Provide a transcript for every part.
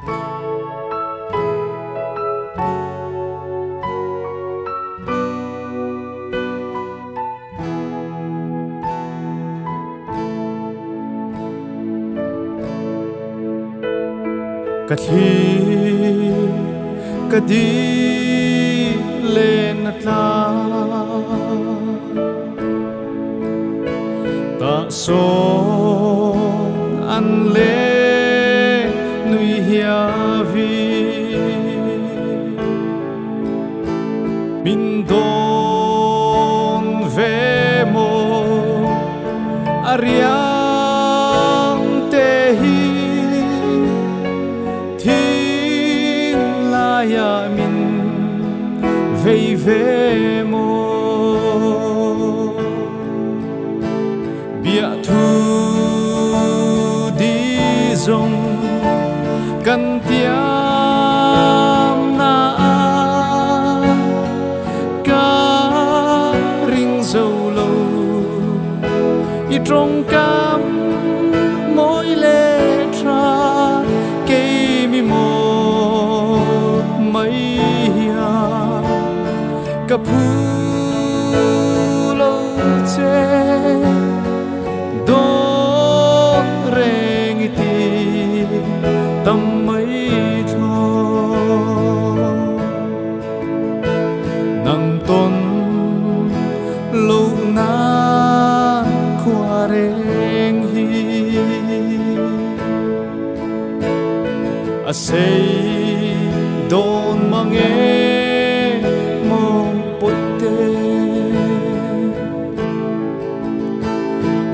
กะทีกะดีเลนตาตะโซอันเลนุยเฮียวีมินโดนเวโมอาริยังเตฮีya min vei ve mo bia thu di zong kan tiam na ka ring zo lo i trong cam mỗi lệ tra ke mi mo ka pu lo che don reng ti tam mai tho nang ton lo na kwa reng hi a say don mange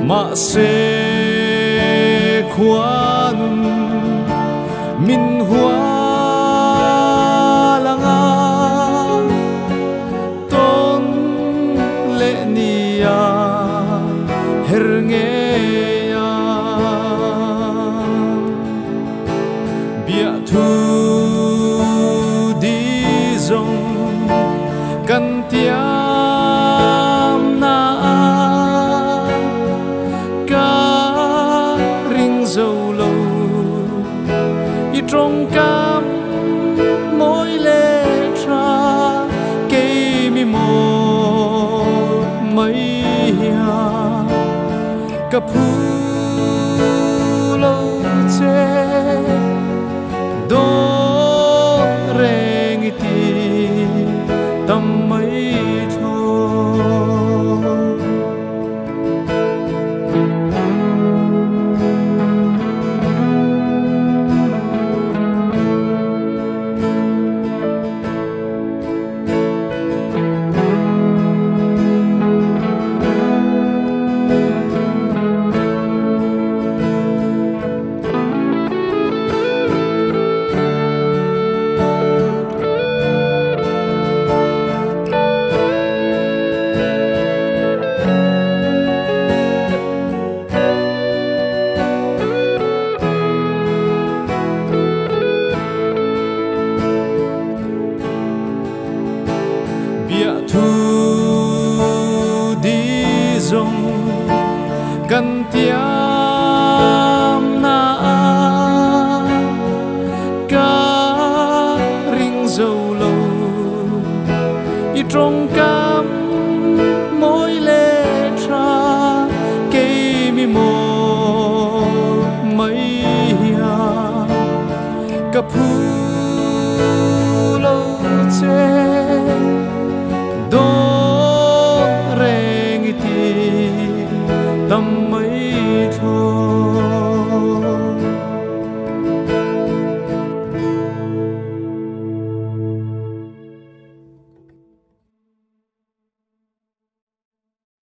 ma se khuanun min hua langa ton le nia hernge ya bia thu di zong kan tiam na lo i trong cam mỗi lệ tra cây mi mo mấy ya ka pu lo che do reng ti tam mấy tho bia thu di zong kan tiam na ka ring zo lo i trong cam mỗi lệ tra cây mi mo mấy ya ka pu lo che don reng ti tam